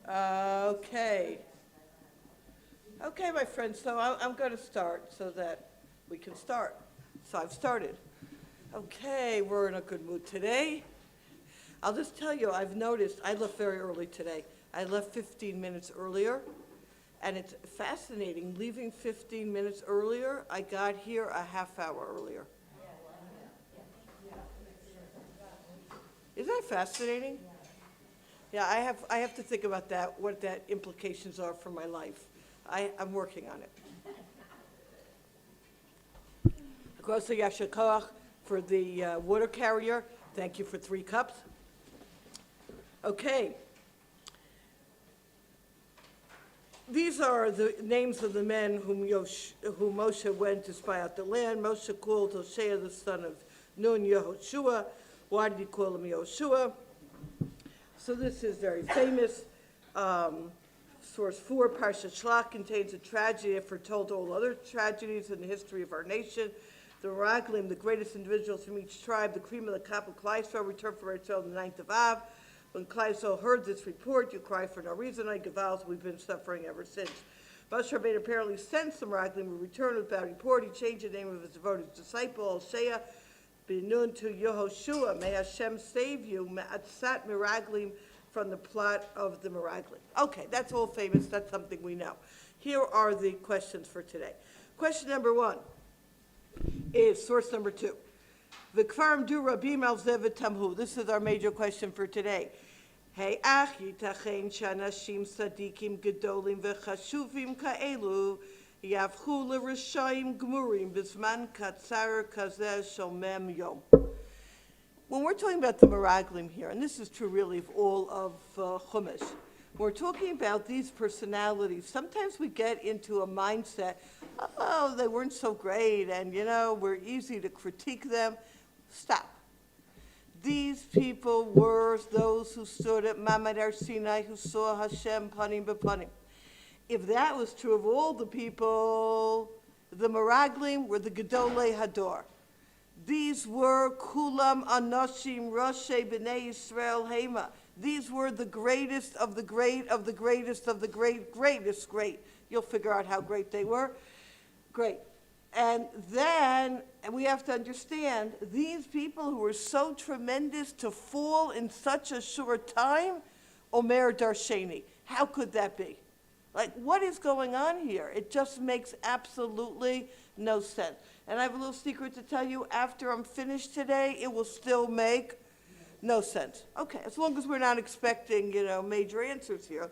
Okay. Okay, my friends, so I'm going to start so that we can start. So I've started. Okay, we're in a good mood today. I'll just tell you, I've noticed, I left very early today. I left 15 minutes earlier, and it's fascinating. Leaving 15 minutes earlier, I got here a half hour earlier. Isn't that fascinating? Yeah, I have to think about that, what that implications are for my life. I'm working on it. Also, Yasher Koach for the water carrier. Thank you for 3 cups. Okay. These are the names of the men whom Moshe went to spy out the land. Moshe called Hosea the son of Nun Yehoshua. Why did he call him Yehoshua? So this is very famous. Source 4, Parshat SHLACH contains a tragedy that foretold all other tragedies in the history of our nation. The Meraglim, the greatest individuals from each tribe, the cream of the crop of Klal Yisrael, returned from Israel on the 9th of Av. When Klal Yisrael heard this report, you cry for no reason. I Gavals, we've been suffering ever since. Moshe Rabbeinu apparently sensed the Meraglim would return with that report. He changed the name of his devoted disciple, Hosea ben Nun, to Yehoshua. May Hashem save you, Ma'atzat Meraglim, from the plot of the Meraglim. Okay, that's all famous. That's something we know. Here are the questions for today. Question number 1 is source number 2. V'kvarim du rabim al zevet tamhu. This is our major question for today. Hey ach yitachen shanashim sadikim gedolim v'chashuvim ka'elu yavchu l'rishayim gmurim b'zman katzar kazeh shomem yom. When we're talking about the Meraglim here, and this is true really of all of Chumash, we're talking about these personalities. Sometimes we get into a mindset, oh, they weren't so great, and we're easy to critique them. Stop. These people were those who stood at Mamad Har Sinai, who saw Hashem panim b'panim. If that was true of all the people, the Meraglim were the Gedolei Hador. These were Kulam Anoshim Roshe B'nai Yisrael Hema. These were the greatest of the great of the greatest of the greatest great. You'll figure out how great they were. Great. And then we have to understand, these people who were so tremendous to fall in such a short time, Omer Darsheni. How could that be? Like, what is going on here? It just makes absolutely no sense. And I have a little secret to tell you. After I'm finished today, it will still make no sense. Okay, as long as we're not expecting, major answers here.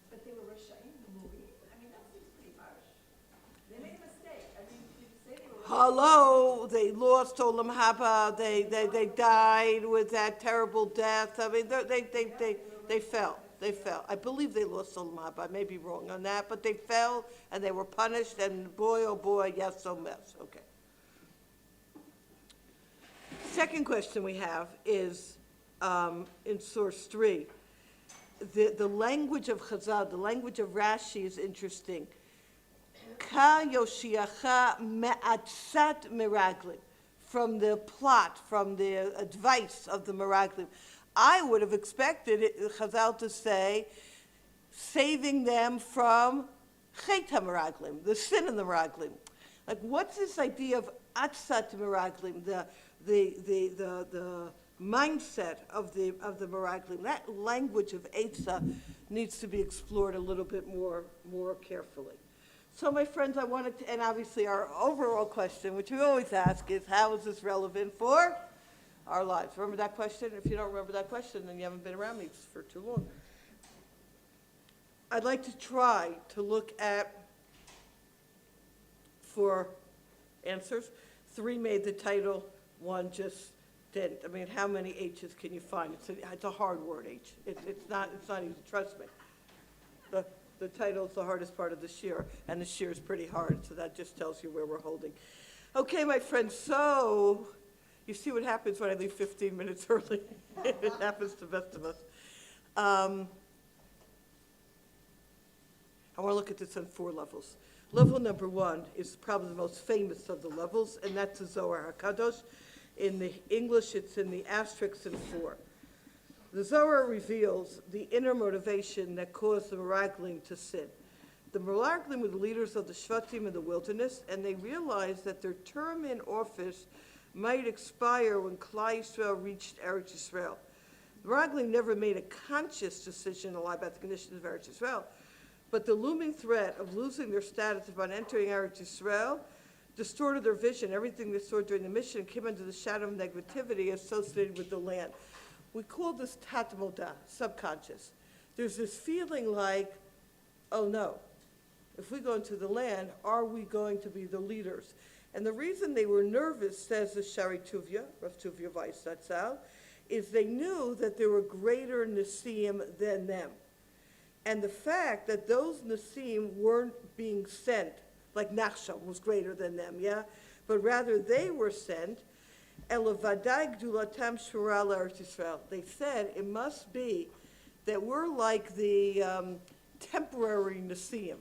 But they were Rishayim, the movie. I mean, that seems pretty harsh. They made a mistake. I mean, you say they were Hello, they lost Olam Haba. They died with that terrible death. I mean, they fell. They fell. I believe they lost Olam Haba. I may be wrong on that, but they fell and they were punished. And boy, oh boy, yes, so mess. Okay. Second question we have is in source 3. The language of Chazal, the language of Rashi is interesting. Ka Yoshiacha me'atzat meraglim. From the plot, from the advice of the Meraglim. I would have expected Chazal to say, saving them from Chet HaMeraglim, the sin of the Meraglim. Like, what's this idea of Atzat Meraglim, the mindset of the Meraglim? That language of Eitzah needs to be explored a little bit more carefully. So, my friends, I wanted to, and obviously our overall question, which we always ask, is how is this relevant for our lives? Remember that question? If you don't remember that question, then you haven't been around me for too long. I'd like to try to look at 4 answers. 3 made the title, 1 just didn't. I mean, how many H's can you find? It's a hard word, H. It's not easy, trust me. The title is the hardest part of the Shira, and the Shira is pretty hard, so that just tells you where we're holding. Okay, my friends, so you see what happens when I leave 15 minutes early. It happens to the best of us. I want to look at this on 4 levels. Level number 1 is probably the most famous of the levels, and that's the Zohar HaKadosh. In the English, it's in the asterisk in 4. The Zohar reveals the inner motivation that caused the Meraglim to sin. The Meraglim were the leaders of the Shvatim in the wilderness, and they realized that their term in office might expire when Klal Yisrael reached Eretz Yisrael. The Meraglim never made a conscious decision about the conditions of Eretz Yisrael, but the looming threat of losing their status upon entering Eretz Yisrael distorted their vision. Everything they saw during the mission came under the shadow of negativity associated with the land. We call this tat moda, subconscious. There's this feeling like, oh no, if we go into the land, are we going to be the leaders? And the reason they were nervous, says the Shari Tuvia, Rav Tuvia Weiss, that's out, is they knew that there were greater Nisim than them. And the fact that those Nisim weren't being sent, like Nachshon was greater than them, yeah? But rather they were sent, Elavadai Gdulatam Shira Eretz Yisrael. They said it must be that we're like the temporary Nisim,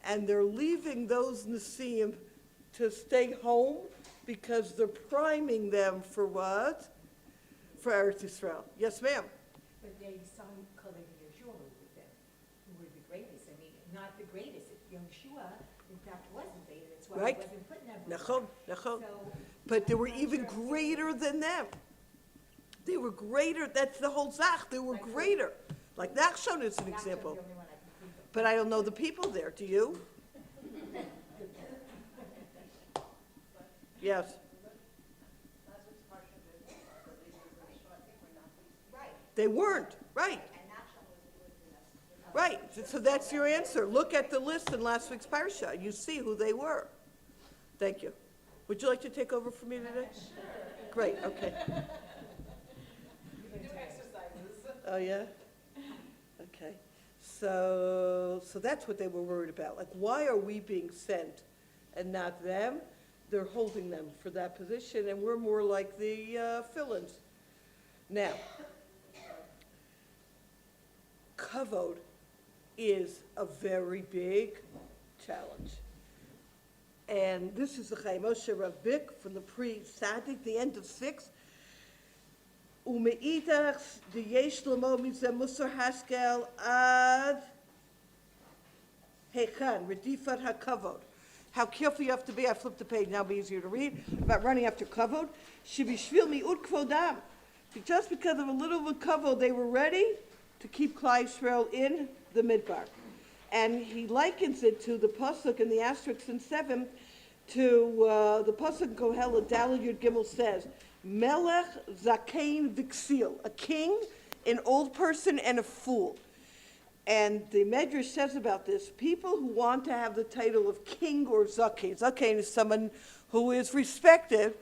and they're leaving those Nisim to stay home because they're priming them for what? For Eretz Yisrael. Yes, ma'am? But they saw Kalei Yeshua with them, who were the greatest. I mean, not the greatest. Yeshua, in fact, wasn't there. That's why Right. he wasn't put in that Nachon, book. nachon. So, But they were I'm not even sure. greater than them. They were greater, that's the whole Zach, they were Like who? greater. Like Nachshon is an Nachshon's example. the only one I can think of. But I don't know the people there, do you? Yes, Right. they weren't, right. Right, so that's your answer. Look at the list in last week's Parsha. You see who they were. Thank you. Would you like to take over for me today? Sure. Great, okay. Oh, yeah? Okay. So that's what they were worried about. Like, why are we being sent and not them? They're holding them for that position, and we're more like the fill-ins. Now, kavod is a very big challenge. And this is the Chaim Moshe Rabbik from the pre-Sadik, the end of 6. Umeidach diyesh lamo mizeh musar haskel ad hechan redifat hakavod. How careful you have to be. I flipped the page, now it'll be easier to read, about running after kavod. Shebishvil mi'ut kvodam. Just because of a little bit of kavod, they were ready to keep Klal Yisrael in the Midbar. And he likens it to the pasuk in the asterisk in 7, to the pasuk in Kohelet, Daled Yud Gimel says, Melech Zakein V'Ksil, a king, an old person, and a fool. And the Medrash says about this, people who want to have the title of king or Zakein, Zakein is someone who is respected,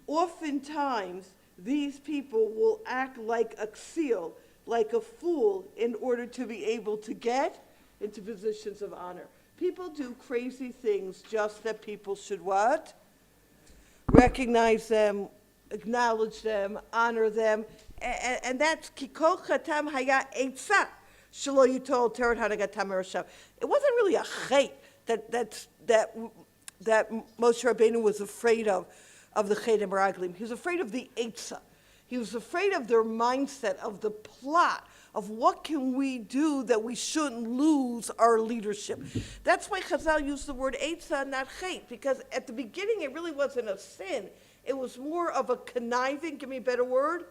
oftentimes these people will act like a ksil, like a fool, in order to be able to get into positions of honor. People do crazy things just that people should what? Recognize them, acknowledge them, honor them. And that's kikol chatam haya eitzah shelo yitol teret hanagatam erashav. It wasn't really a chait that Moshe Rabbeinu was afraid of the chait and meraglim. He was afraid of the eitzah. He was afraid of their mindset, of the plot, of what can we do that we shouldn't lose our leadership. That's why Chazal used the word eitzah, not chait, because at the beginning it really wasn't a sin. It was more of a conniving, give me a better word,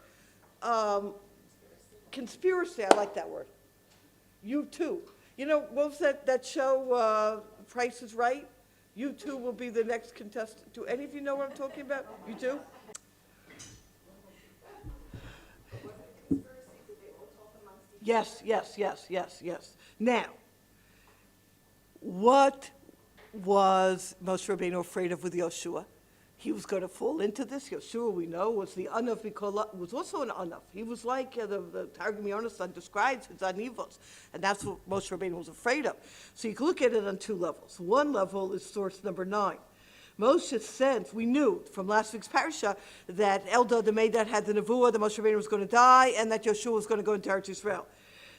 conspiracy. I like that word. You too. You know, what was that show, Price is Right? You too will be the next contestant. Do any of you know what I'm talking about? You do? Yes. Now, what was Moshe Rabbeinu afraid of with Yoshua? He was going to fall into this. Yoshua, we know, was the Anav Mikola, was also an Anav. He was like the Targum Yonasan describes his Anivos, and that's what Moshe Rabbeinu was afraid of. So you can look at it on two levels. One level is source number 9. Moshe sensed, we knew from last week's Parsha, that Eldad the Medad had the Nevuah, that Moshe Rabbeinu was going to die, and that Yoshua was going to go into Eretz Yisrael.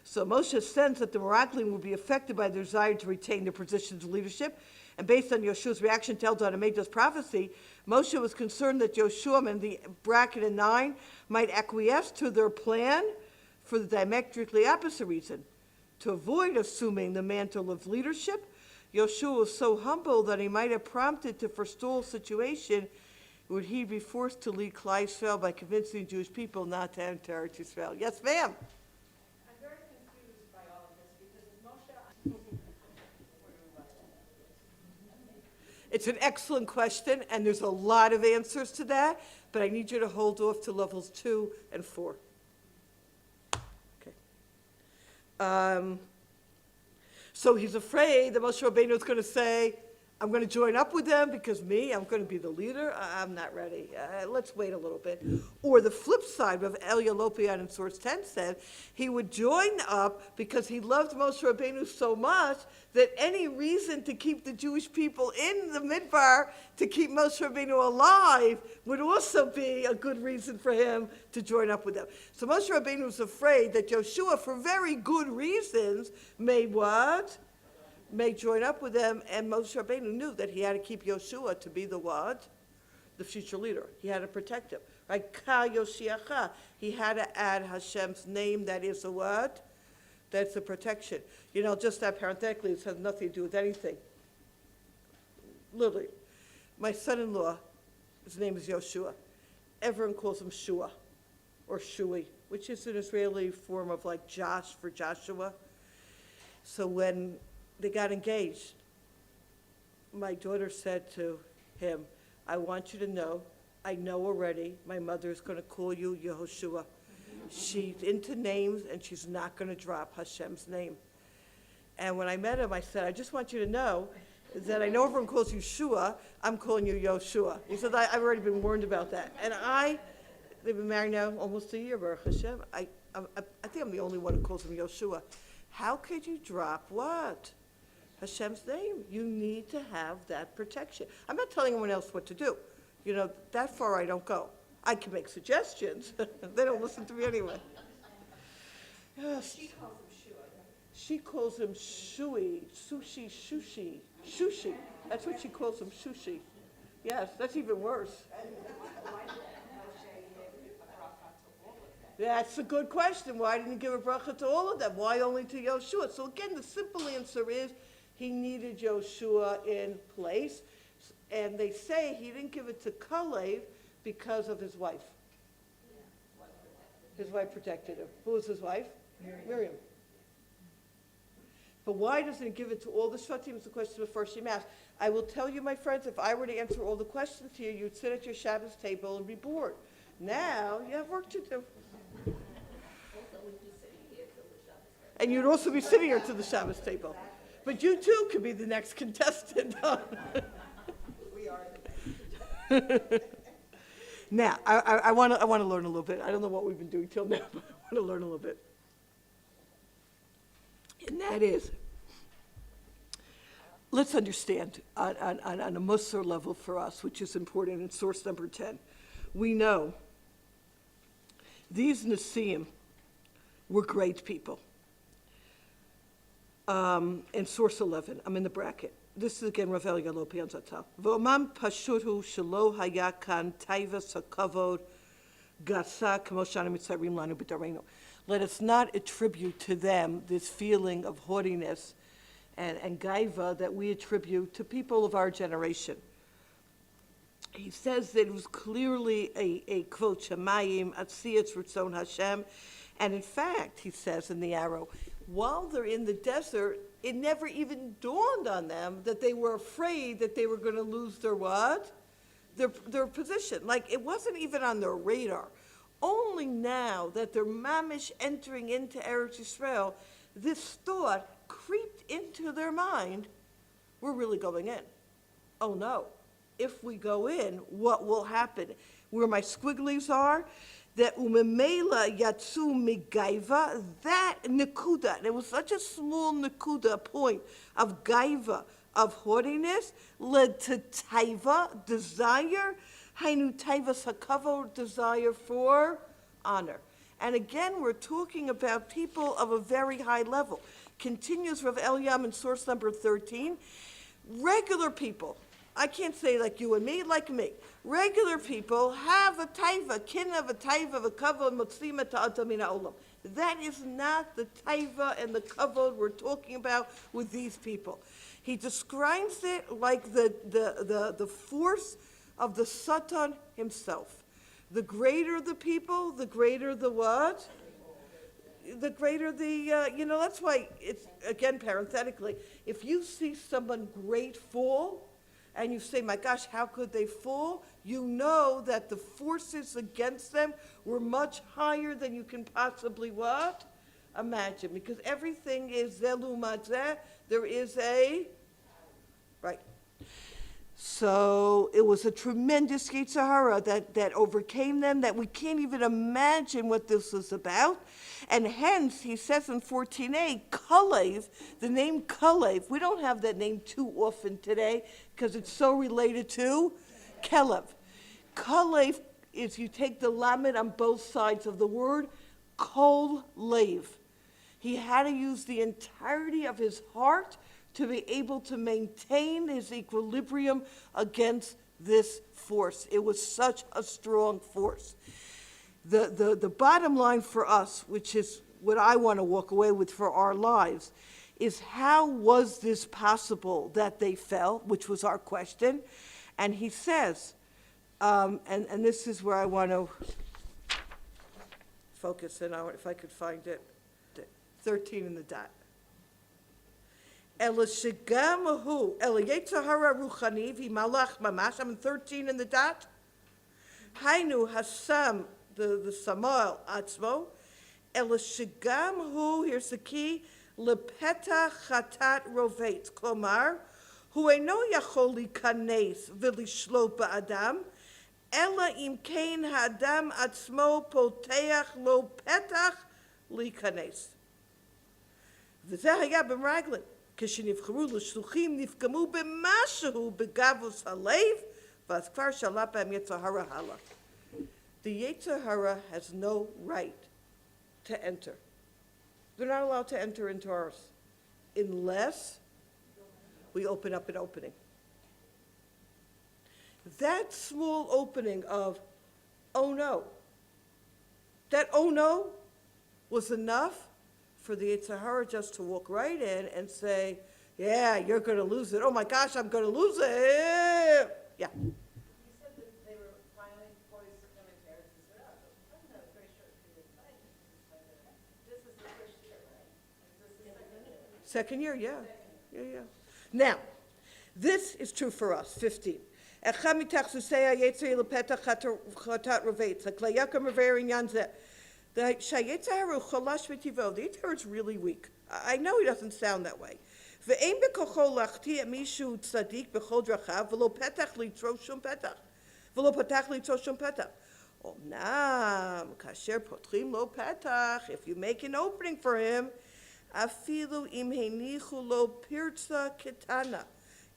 So Moshe sensed that the Meraglim would be affected by their desire to retain their positions of leadership, and based on Yoshua's reaction to Eldad and Medad's prophecy, Moshe was concerned that Yoshua and the bracket in 9 might acquiesce to their plan for the diametrically opposite reason. To avoid assuming the mantle of leadership, Yoshua was so humble that he might have prompted to forestall a situation would he be forced to lead Klal Yisrael by convincing Jewish people not to enter Eretz Yisrael. Yes, ma'am? I'm very confused by all of this because Moshe. It's an excellent question, and there's a lot of answers to that, but I need you to hold off to levels 2 and 4. Okay. So he's afraid that Moshe Rabbeinu is going to say, I'm going to join up with them because I'm going to be the leader. I'm not ready. Let's wait a little bit. Or the flip side of Elia Lopian in source 10 said, he would join up because he loved Moshe Rabbeinu so much that any reason to keep the Jewish people in the Midbar, to keep Moshe Rabbeinu alive, would also be a good reason for him to join up with them. So Moshe Rabbeinu was afraid that Yoshua, for very good reasons, may what? May join up with them, and Moshe Rabbeinu knew that he had to keep Yoshua to be the what? The future leader. He had to protect him. Right? Ka Yoshiacha. He had to add Hashem's name, that is a what? That's the protection. You know, just that parenthetically, it has nothing to do with anything. Literally. My son-in-law, his name is Yoshua. Everyone calls him Shua, or Shui, which is an Israeli form of like Josh for Joshua. So when they got engaged, my daughter said to him, I want you to know, I know already, my mother is going to call you Yehoshua. She's into names, and she's not going to drop Hashem's name. And when I met him, I said, I just want you to know that I know everyone calls you Shua, I'm calling you Yoshua. He said, I've already been warned about that. And they've been married now almost a year, Baruch Hashem. I think I'm the only one who calls him Yoshua. How could you drop what? Hashem's name. You need to have that protection. I'm not telling anyone else what to do. You know, that far I don't go. I can make suggestions. They don't listen to me anyway. Yes. She calls him Shua. She calls him Shui, sushi, shushi, shushi. That's what she calls him, shushi. Yes, that's even worse. That's a good question. Why didn't he give a bracha to all of them? Why only to Yoshua? So again, the simple answer is he needed Yoshua in place. And they say he didn't give it to Kalev because of his wife. His wife protected him. Who was his wife? Miriam. But why doesn't he give it to all the Shvatim? Is the question before she asked. I will tell you, my friends, if I were to answer all the questions here, you'd sit at your Shabbos table and be bored. Now you have work to do. And you'd also be sitting here to the Shabbos table. But you too could be the next contestant. We are. Now, I want to learn a little bit. I don't know what we've been doing till now, but I want to learn a little bit. And that is, let's understand on a Musar level for us, which is important in source number 10. We know these Nasiim were great people. In source 11, I'm in the bracket. This is again Rav Elia Lopian Zatal. V'omam pashutu shelo haya kan taivas hakavod gasa k'mo shanu mitzarim lanu b'darenu. Let us not attribute to them this feeling of haughtiness and gaiva that we attribute to people of our generation. He says that it was clearly a quote, Shemayim, Atziyatz Ritzon Hashem. And in fact, he says in the arrow, while they're in the desert, it never even dawned on them that they were afraid that they were going to lose their what? Their position. Like, it wasn't even on their radar. Only now that they're mamish entering into Eretz Yisrael, this thought creeped into their mind, we're really going in. Oh no, if we go in, what will happen? Where my squigglies are, that umemela yatsu migaiva, that nekuda, and it was such a small nekuda point of gaiva, of haughtiness, led to taiva, desire, hainu taivas hakavod, desire for honor. And again, we're talking about people of a very high level. Continues Rav Eliam in source number 13. Regular people, I can't say like you and me, like me. Regular people have a taiva, kin of a taiva, of a kavod, motzima ta'ata min ha'olam. That is not the taiva and the kavod we're talking about with these people. He describes it like the force of the Satan himself. The greater the people, the greater the what? The greater the, that's why it's, again, parenthetically, if you see someone great fall, and you say, my gosh, how could they fall? You know that the forces against them were much higher than you can possibly what? Imagine. Because everything is zelu mazeh, there is a, right. So it was a tremendous Yetzer Hara that overcame them, that we can't even imagine what this was about. And hence, he says in 14a, Kalev, the name Kalev, we don't have that name too often today because it's so related to Kelev. Kalev is, you take the lamed on both sides of the word, Kol Lev. He had to use the entirety of his heart to be able to maintain his equilibrium against this force. It was such a strong force. The bottom line for us, which is what I want to walk away with for our lives, is how was this possible that they fell, which was our question. And he says, and this is where I want to focus in on, if I could find it, 13 in the dot. I'm in 13 in the dot. Hainu Hasam, the Samuel Atzmo. Elishigam hu, here's the key, lepeta chatat rovet. Klomar, hu eno yachol likanes v'lishlo ba'adam, ela im kein ha'adam atzmo poteach lo petach likanes. V'zeh haya b'mraglim. כשנבחרו לשלוחים נפגמו במשהו בגבוס הלב, ואז כבר שלט בהם יצר הרע הלאה. The Yetzer Hara has no right to enter. They're not allowed to enter into ours unless we open up an opening. That small opening of, oh no, that oh no was enough for the Yetzer Hara just to walk right in and say, yeah, you're going to lose it. Oh my gosh, I'm going to lose it. Yeah. You said that they were finally poised to come into Eretz Yisrael. I'm not very sure if you invite this is the first year, right? Is this the second year? Second year, yeah. Yeah. Now, this is true for us, 15. The Yetzer Hara is really weak. I know he doesn't sound that way. If you make an opening for him,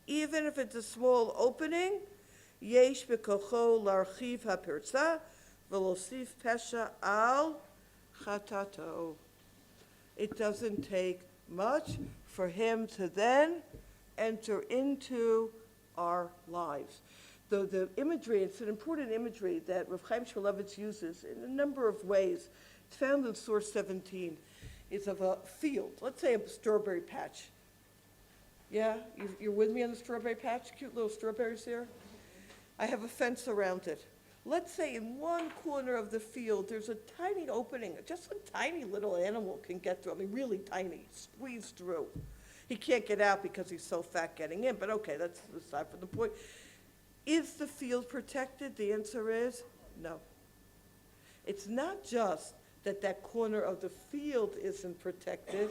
even if it's a small opening, yesh b'kocho l'archiv ha'pirtza v'losif pesha al chatato. It doesn't take much for him to then enter into our lives. The imagery, it's an important imagery that Rav Chaim Shmulevitz uses in a number of ways. It's found in source 17. It's of a field, let's say a strawberry patch. Yeah, you're with me on the strawberry patch? Cute little strawberries here. I have a fence around it. Let's say in one corner of the field, there's a tiny opening, just a tiny little animal can get through. I mean, really tiny, squeeze through. He can't get out because he's so fat getting in, but okay, that's aside from the point. Is the field protected? The answer is no. It's not just that that corner of the field isn't protected,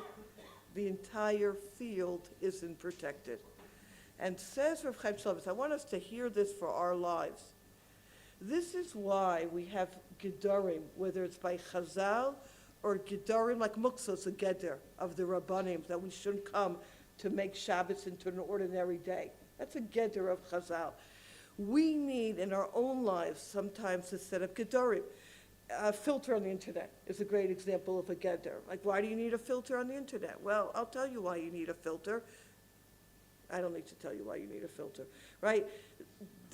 the entire field isn't protected. And says Rav Chaim Shmulevitz, I want us to hear this for our lives. This is why we have Gedarim, whether it's by Chazal or Gedarim, like Muktzos, a Geder of the Rabbanim, that we shouldn't come to make Shabbos into an ordinary day. That's a Geder of Chazal. We need in our own lives sometimes to set up Gedarim. A filter on the internet is a great example of a Geder. Like, why do you need a filter on the internet? Well, I'll tell you why you need a filter. I don't need to tell you why you need a filter, right?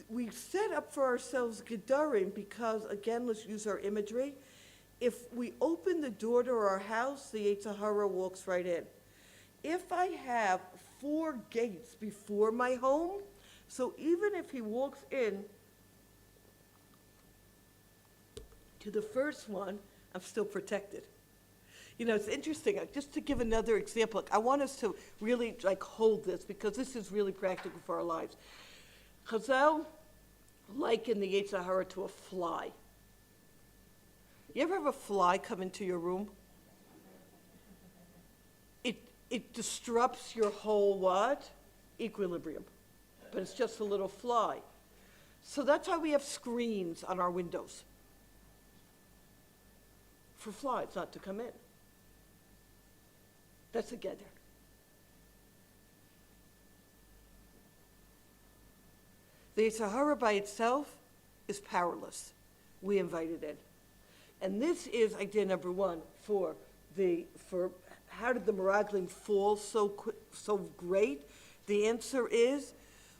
We set up for ourselves Gedarim because, again, let's use our imagery. if we open the door to our house, the Yetzer Hara walks right in. If I have 4 gates before my home, so even if he walks in to the first one, I'm still protected. You know, it's interesting, just to give another example, I want us to really hold this because this is really practical for our lives. Chazal liken the Yetzer Hara to a fly. You ever have a fly come into your room? It disrupts your whole what? Equilibrium. But it's just a little fly. So that's why we have screens on our windows. For flies not to come in. That's a gather. The Yetzer Hara by itself is powerless. We invite it in. And this is idea number 1 for how did the Meraglim fall so great? The answer is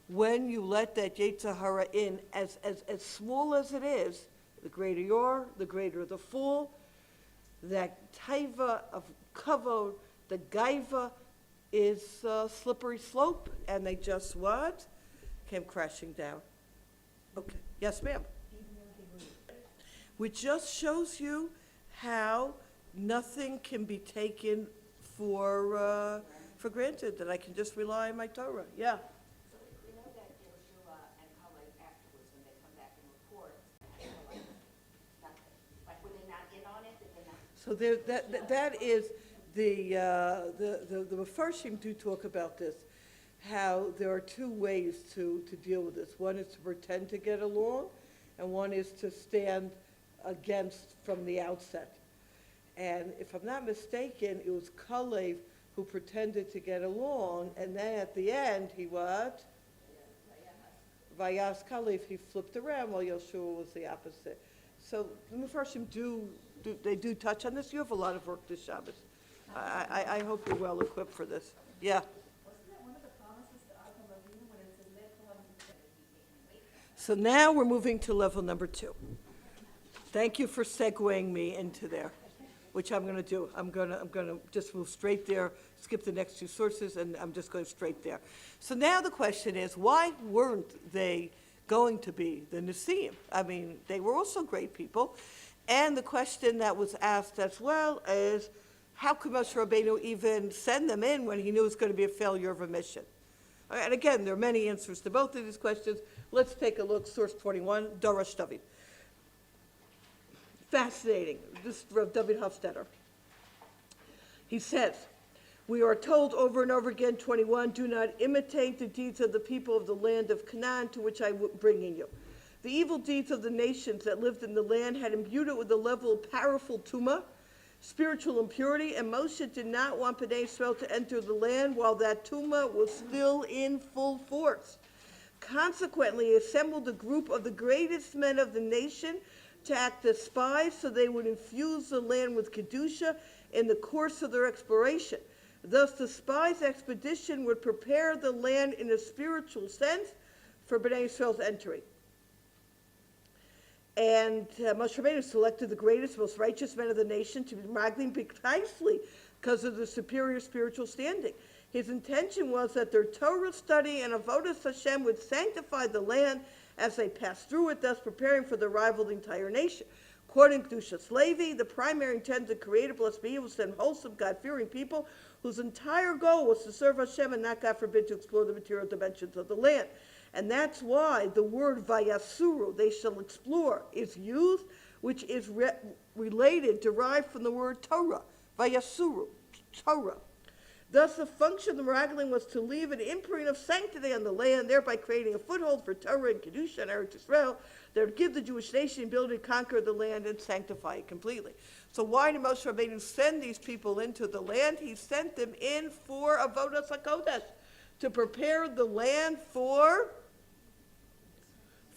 when you let that Yetzer Hara in, as small as it is, the greater you are, the greater the fall. That taiva of kavod, the gaiva, is a slippery slope, and they just what? Came crashing down. Okay, yes, ma'am. Which just shows you how nothing can be taken for granted, that I can just rely on my Torah. Yeah. So we know that Yehoshua and Caleb afterwards, when they come back and report, they were like, nothing. Like, were they not in on it? Did they not? So there, that is the Mefarshim do talk about this, how there are 2 ways to deal with this. One is to pretend to get along, and one is to stand against from the outset. And if I'm not mistaken, it was Kalev who pretended to get along, and then at the end, he what? Vayas Kalev, he flipped around while Yeshua was the opposite. So the Mefarshim do touch on this. You have a lot of work this Shabbos. I hope you're well equipped for this. Yeah. Wasn't that one of the promises to Avraham Avinu when it says, "Let So now we're moving to level number 2. Thank you for segueing me into there, which I'm going to do. I'm going to just move straight there, skip the next 2 sources, and I'm just going straight there. So now the question is, why weren't they going to be the Nisim? I mean, they were also great people. And the question that was asked as well is, how could Moshe Rabbeinu even send them in when he knew it was going to be a failure of a mission? And again, there are many answers to both of these questions. Let's take a look, source 21, Darash David. Fascinating. This is Rav David Hofstadter. He says, we are told over and over again, 21, do not imitate the deeds of the people of the land of Canaan to which I am bringing you. The evil deeds of the nations that lived in the land had imbued it with a level of powerful tumah, spiritual impurity, and Moshe did not want Bnei Israel to enter the land while that tumah was still in full force. Consequently, he assembled a group of the greatest men of the nation to act as spies so they would infuse the land with Kedusha in the course of their exploration. Thus, the spies' expedition would prepare the land in a spiritual sense for Bnei Israel's entry. And Moshe Rabbeinu selected the greatest, most righteous men of the nation to be Maglim precisely because of the superior spiritual standing. His intention was that their Torah study and avodas Hashem would sanctify the land as they passed through it, thus preparing for the arrival of the entire nation. According to Kedushas Levi, the primary intent of the Creator, blessed be He, was to send wholesome, God-fearing people whose entire goal was to serve Hashem and not, God forbid, to explore the material dimensions of the land. And that's why the word vayasuru, they shall explore, is used, which is related, derived from the word Torah, vayasuru, Torah. Thus, the function of the Meraglim was to leave an imprint of sanctity on the land, thereby creating a foothold for Torah and Kedusha and Eretz Yisrael that would give the Jewish nation the ability to conquer the land and sanctify it completely. So why did Moshe Rabbeinu send these people into the land? He sent them in for Avodas HaKodesh, to prepare the land for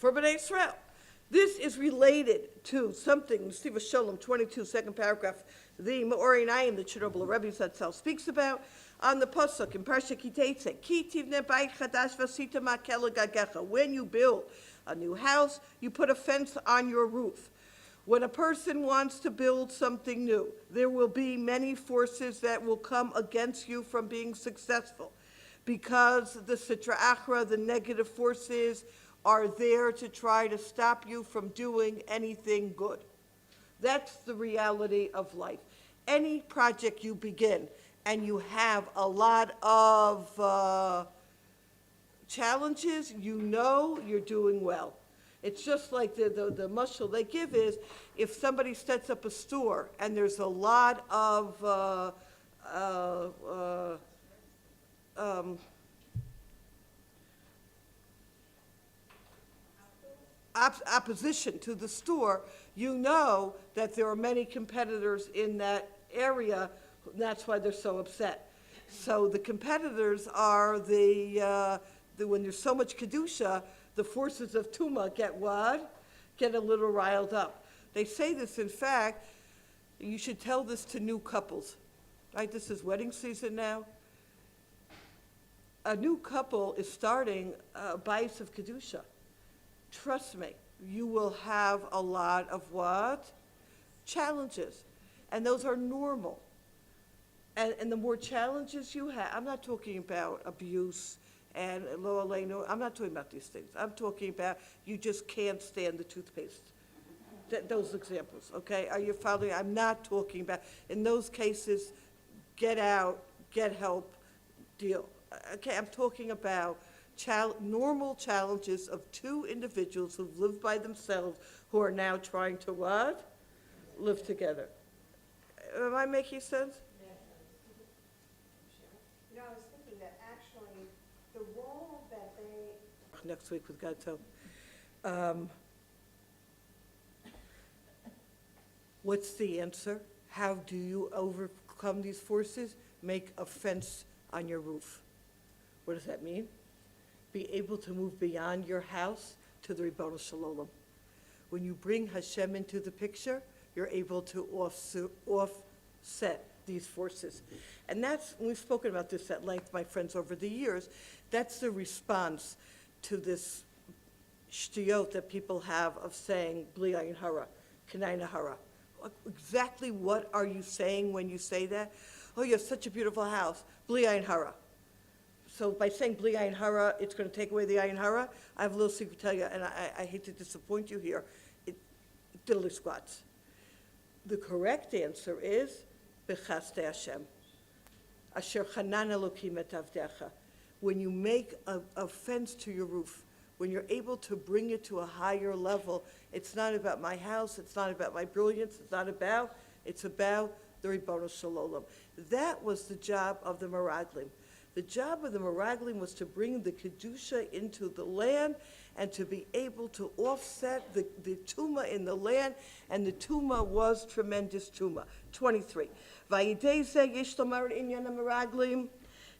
Bnei Israel. This is related to something, Siva Shalom 22, second paragraph, the Me'orinayim, the Chernobyl Rebbe Zatzal speaks about, on the Pasuk in Parsha Kiteitzeh, Ki tivneh bayit chadash v'asita ma'kel gagecha. When you build a new house, you put a fence on your roof. When a person wants to build something new, there will be many forces that will come against you from being successful, because the Sitra Achra, the negative forces, are there to try to stop you from doing anything good. That's the reality of life. Any project you begin and you have a lot of challenges, you know you're doing well. It's just like the mushal they give is, if somebody sets up a store and there's a lot of opposition to the store, you know that there are many competitors in that area. That's why they're so upset. So the competitors are when there's so much kedusha, the forces of Tuma get what? Get a little riled up. They say this, in fact, you should tell this to new couples, right? This is wedding season now. A new couple is starting a bias of kedusha. Trust me, you will have a lot of what? Challenges. And those are normal. And the more challenges you have, I'm not talking about abuse and lo aleinu, I'm not talking about these things. I'm talking about you just can't stand the toothpaste. Those examples, okay? Are you following? I'm not talking about, in those cases, get out, get help, deal. Okay, I'm talking about normal challenges of two individuals who've lived by themselves who are now trying to what? Live together. Am I making sense? You know, I was thinking that actually the role that they, Next week with God, so. What's the answer? How do you overcome these forces? Make a fence on your roof. What does that mean? Be able to move beyond your house to the Ribono Shel Olam. When you bring Hashem into the picture, you're able to offset these forces. And that's, we've spoken about this at length, my friends, over the years, that's the response to this shtiyot that people have of saying, bli ayin hara, k'nayin hara. Exactly what are you saying when you say that? Oh, you have such a beautiful house, bli ayin hara. So by saying bli ayin hara, it's going to take away the ayin hara. I have a little secret to tell you, and I hate to disappoint you here. It diddly squats. The correct answer is b'chaste Hashem. Asher chanan Elokim et avdecha. When you make a fence to your roof, when you're able to bring it to a higher level, it's not about my house, it's not about my brilliance, it's about the Ribono Shel Olam. That was the job of the Meraglim. The job of the Meraglim was to bring the Kedusha into the land and to be able to offset the Tuma in the land, and the Tuma was tremendous Tuma. 23. Vayidei zeh yesh lomar inyan ha-Meraglim,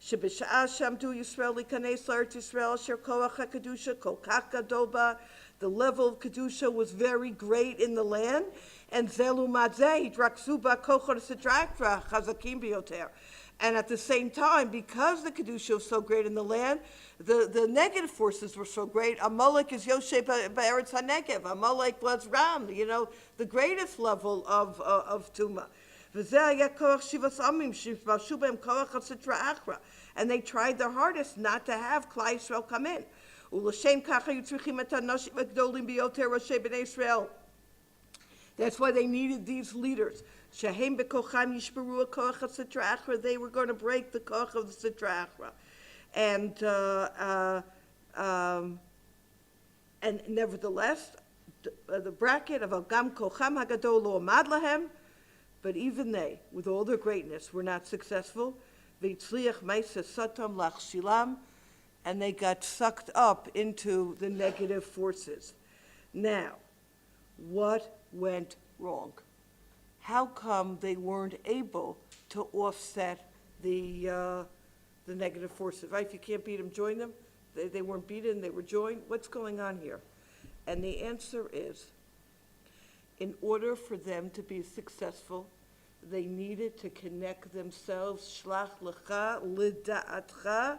שבשעה שעמדו ישראל להיכנס לארץ ישראל אשר כוח הקדושה כל כך גדול בה, the level of kedusha was very great in the land, and זה לעומת זה התרכזו בה כוחות הסטרקטרה חזקים ביותר. And at the same time, because the kedusha was so great in the land, the negative forces were so great. Amalek is Yoshe Be'eretz HaNegev. Amalek was Ram, the greatest level of Tuma. And they tried their hardest not to have Klal Yisrael come in. That's why they needed these leaders. They were going to break the koach of the Sitra Achra. And nevertheless, the bracket of Agam Kocham Hagadol Lo Amad Lahem, but even they, with all their greatness, were not successful. V'yitzliach ma'aseh satam lachshilam, and they got sucked up into the negative forces. Now, what went wrong? How come they weren't able to offset the negative forces? Right? If you can't beat them, join them. They weren't beaten, they were joined. What's going on here? And the answer is, in order for them to be successful, they needed to connect themselves, shlach lecha lida'atcha.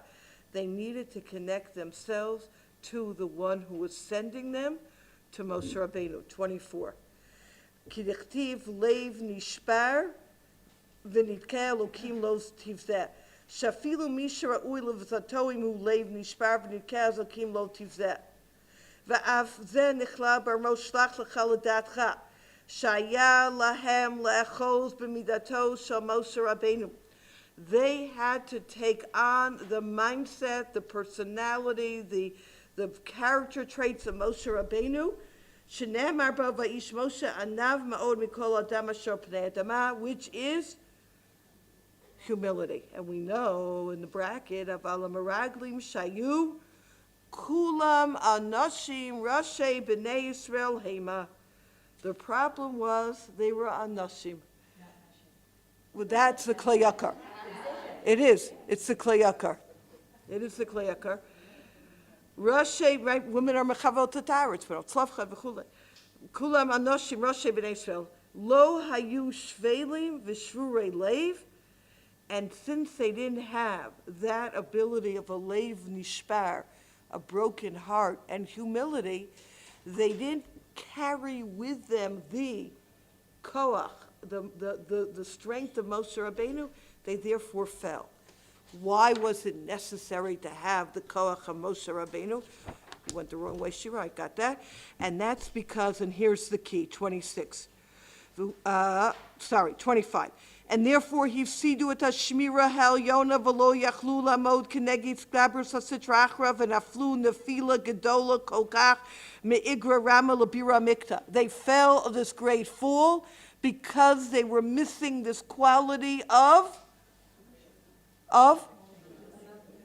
They needed to connect themselves to the one who was sending them, to Moshe Rabbeinu. 24. כי דכתיב לב נשבר ונתקע אלוקים לא תבזה. שאפילו מי שראוי לבזתו אם הוא לב נשבר ונתקע אז אלוקים לא תבזה. ואף זה נכלל ברמו שלח לך לדעתך, שהיה להם לאחוז במידתו של משה רבנו. They had to take on the mindset, the personality, the character traits of Moshe Rabbeinu. שנאמר בו ואיש משה ענב מאוד מכל אדם אשר פני אדמה, which is humility. And we know in the bracket of על המרגלים שהיו כולם אנשים ראשי בני ישראל המה. The problem was they were anashim. Well, that's the Klei Yakar. It is. It's the Klei Yakar. It is the Klei Yakar. Rashi, right? Women are mechavot tataretz, but tzlavcha v'chule. Kulam anoshim Rashi b'nei Israel. Lo hayu shvelim v'shvurei leiv. And since they didn't have that ability of a leiv nishbar, a broken heart, and humility, they didn't carry with them the koach, the strength of Moshe Rabbeinu. They therefore fell. Why was it necessary to have the koach of Moshe Rabbeinu? You went the wrong way, Shira, I got that. And that's because, and here's the key, 25. And therefore hifsidu et hashmira ha'elyona v'lo yachlu lamod keneged sklabrus ha'sitra achra v'naflu nefila gedola kolkach me'igra rama labira mikta. They fell of this great fall because they were missing this quality of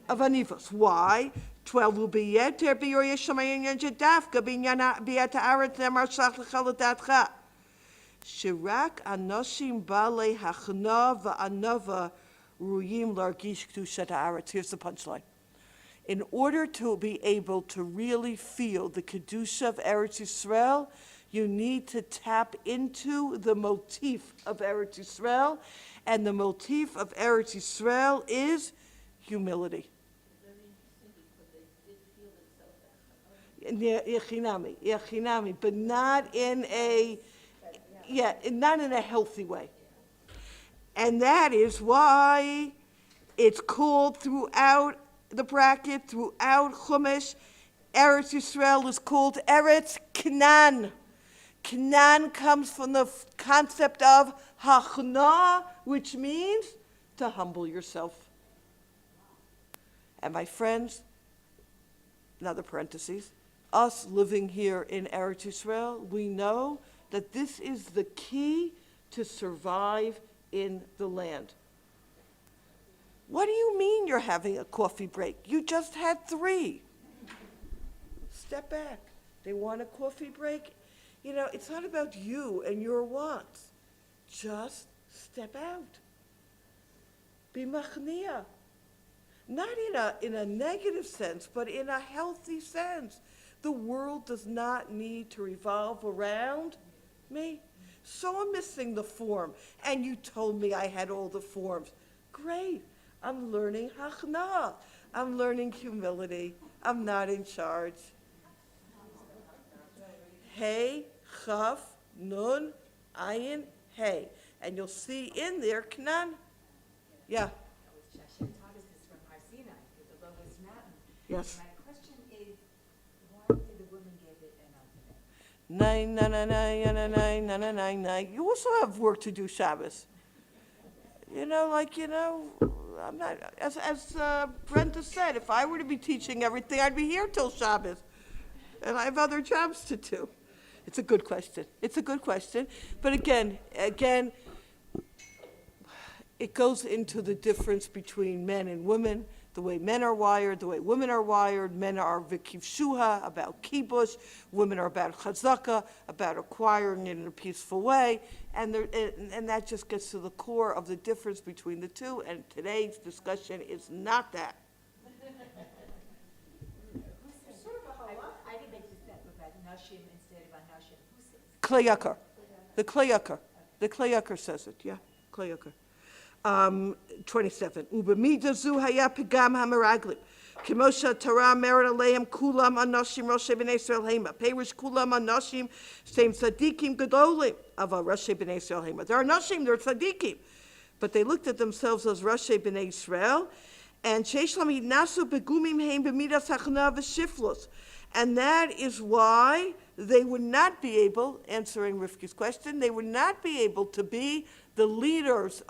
anivos. Why? 12 u'biyeter biyor yeshamayin jedafka binyana biyata aret nemar shlach l'chaladatcha. Shirak anoshim bale hachna va'anava ruyim largish kedushat haaretz. Here's the punchline. In order to be able to really feel the kedusha of Eretz Yisrael, you need to tap into the motif of Eretz Yisrael, and the motif of Eretz Yisrael is humility. Yechinami, but not in a not in a healthy way. And that is why it's called throughout the bracket, throughout Chumash, Eretz Yisrael is called Eretz Canaan. Canaan comes from the concept of hachna, which means to humble yourself. And my friends, another parentheses, us living here in Eretz Yisrael, we know that this is the key to survive in the land. What do you mean you're having a coffee break? You just had 3. Step back. They want a coffee break? You know, it's not about you and your wants. Just step out. Be machnia. Not in a negative sense, but in a healthy sense. The world does not need to revolve around me. So I'm missing the form. And you told me I had all the forms. Great. I'm learning hachna. I'm learning humility. I'm not in charge. Hey, chaf, nun, ayin, hey. And you'll see in there, Knan. Yeah. Hashem taught us this from Har Sinai, with the lowest mountain. Yes. My question is, why did the woman give it an ultimate? Nine. You also have work to do Shabbos. I'm not, as Brenda said, if I were to be teaching everything, I'd be here till Shabbos. And I have other jobs to do. It's a good question. But again, it goes into the difference between men and women, the way men are wired, the way women are wired. Men are v'kivshuha, about kibush. Women are about chazaka, about acquiring it in a peaceful way. And that just gets to the core of the difference between the two. And today's discussion is not that. I didn't make this step about nashim instead of anashim. Who says? Klei Yakar. The Klei Yakar says it, yeah, Klei Yakar. 27. Ubamida zu haya pigam hameraglim. Kimosha Torah merit aleim kulam anashim Roshei b'nei Israel hema. Perish kulam anashim same tzadikim gedolim of a Roshei b'nei Israel hema. There are anashim, they're tzadikim, but they looked at themselves as Roshei b'nei Israel, and sheishlam nasu begumim heim b'midas hachna v'shiflos, and that is why they would not be able, answering Rivka's question, they would not be able to be the leaders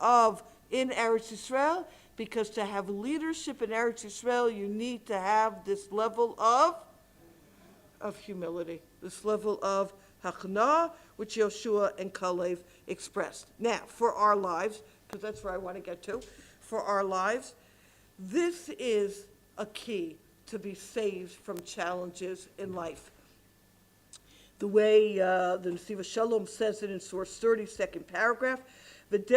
in Eretz Yisrael, because to have leadership in Eretz Yisrael, you need to have this level of humility, this level of hachna, which Yoshua and Kalev expressed. Now, for our lives, because that's where I want to get to, for our lives, this is a key to be saved from challenges in life. The way the Nesiva Shalom says it in source 30, second paragraph, this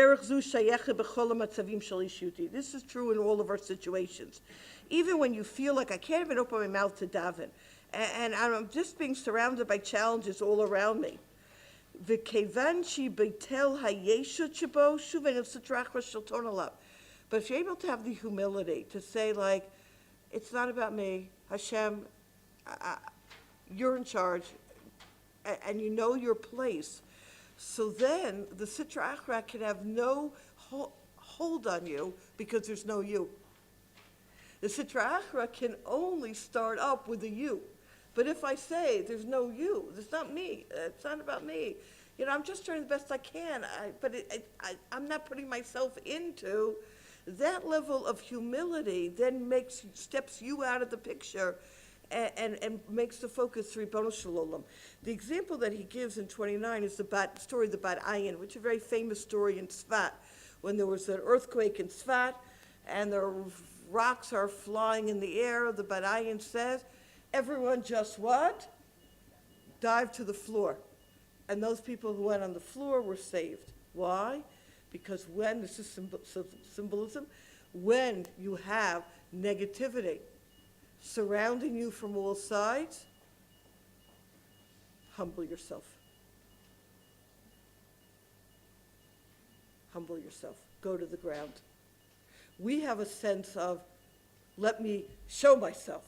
is true in all of our situations. Even when you feel like I can't even open my mouth to daven, and I'm just being surrounded by challenges all around me. But if you're able to have the humility to say, like, it's not about me, Hashem, you're in charge, and you know your place. So then the Sitra Achra can have no hold on you because there's no you. The Sitra Achra can only start up with a you. But if I say there's no you, it's not me, it's not about me, I'm just trying the best I can, I'm not putting myself into that level of humility, then steps you out of the picture and makes the focus Ribono Shel Olam. The example that he gives in 29 is the story of the Bat Ayin, which is a very famous story in Tzfat, when there was an earthquake in Tzfat, and the rocks are flying in the air. The Bat Ayin says, everyone just what? Dive to the floor. And those people who went on the floor were saved. Why? Because this is symbolism, when you have negativity surrounding you from all sides, humble yourself. Humble yourself. Go to the ground. We have a sense of, let me show myself,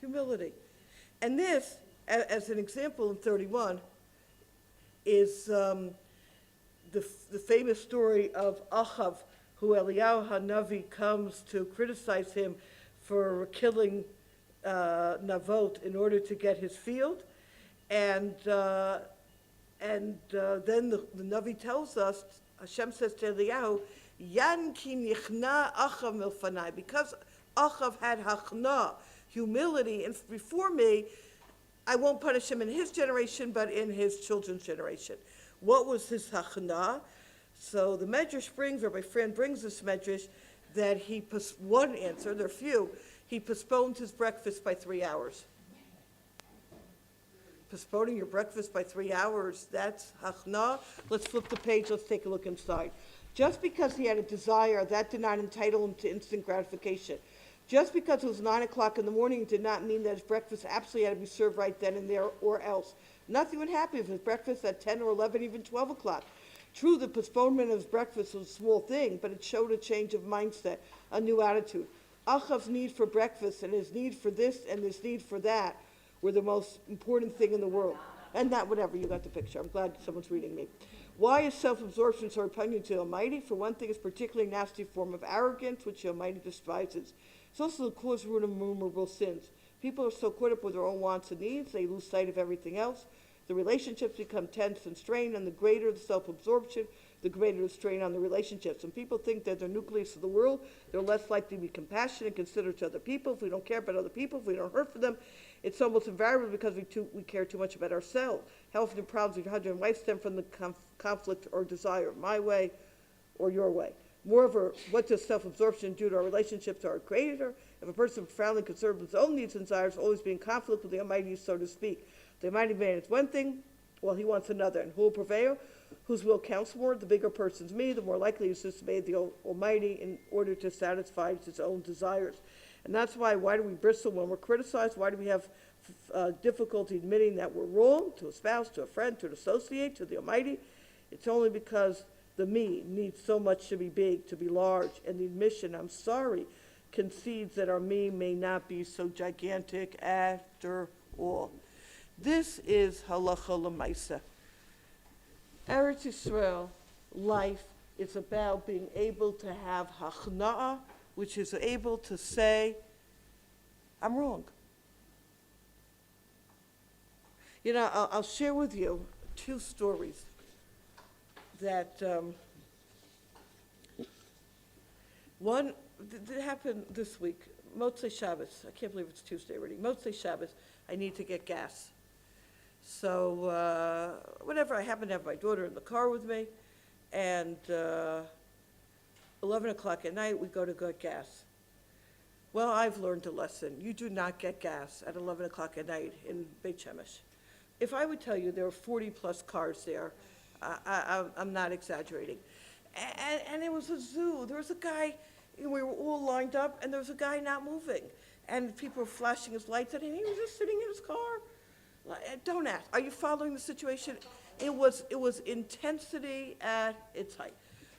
humility. And this, as an example in 31, is the famous story of Achav, who Eliyahu HaNavi comes to criticize him for killing Navot in order to get his field. And then the Navi tells us, Hashem says to Eliyahu, Yan ki nichna Achav milfanai, because Achav had hachna, humility, and before me, I won't punish him in his generation, but in his children's generation. What was his hachna? So the Medrash brings, or my friend brings this Medrash, that one answer, there are few, he postponed his breakfast by 3 hours. Postponing your breakfast by 3 hours, that's hachna. Let's flip the page, let's take a look inside. Just because he had a desire, that did not entitle him to instant gratification. Just because it was 9 o'clock in the morning did not mean that his breakfast absolutely had to be served right then and there or else. Nothing would happen if his breakfast at 10 or 11, even 12 o'clock. True, the postponement of his breakfast was a small thing, but it showed a change of mindset, a new attitude. Achav's need for breakfast and his need for this and his need for that were the most important thing in the world. And that, whatever, you got the picture. I'm glad someone's reading me. Why is self-absorption so repugnant to the Almighty? For one thing, it's a particularly nasty form of arrogance, which the Almighty despises. It's also the cause root of innumerable sins. People are so caught up with their own wants and needs, they lose sight of everything else. The relationships become tense and strained, and the greater the self-absorption, the greater the strain on the relationships. When people think that they're nucleus of the world, they're less likely to be compassionate and considerate to other people. If we don't care about other people, if we don't hurt for them, it's almost invariably because we care too much about ourselves. How often do problems with your husband and wife stem from the conflict or desire, my way or your way? Moreover, what does self-absorption do to our relationships to our Creator? If a person profoundly concerned with his own needs and desires, always be in conflict with the Almighty, so to speak. The Almighty man is one thing, well, he wants another. And who will prevail? Whose will counts more? The bigger person's me, the more likely is to disobey the Almighty in order to satisfy his own desires. And that's why do we bristle when we're criticized? Why do we have difficulty admitting that we're wrong to a spouse, to a friend, to an associate, to the Almighty? It's only because the me needs so much to be big, to be large, and the admission, I'm sorry, concedes that our me may not be so gigantic after all. This is halacha l'maisa. Eretz Yisrael life is about being able to have hachna'ah, which is able to say, I'm wrong. You know, I'll share with you 2 stories that, one, that happened this week, Motzei Shabbos. I can't believe it's Tuesday already. Motzei Shabbos, I need to get gas. So, whatever, I happen to have my daughter in the car with me, and 11 o'clock at night, we go to get gas. Well, I've learned a lesson. You do not get gas at 11 o'clock at night in Beit Shemesh. If I would tell you there were 40-plus cars there, I'm not exaggerating. And it was a zoo. There was a guy, we were all lined up, and there was a guy not moving. And people were flashing his lights at him. He was just sitting in his car. Don't ask. Are you following the situation? It was intensity at its height.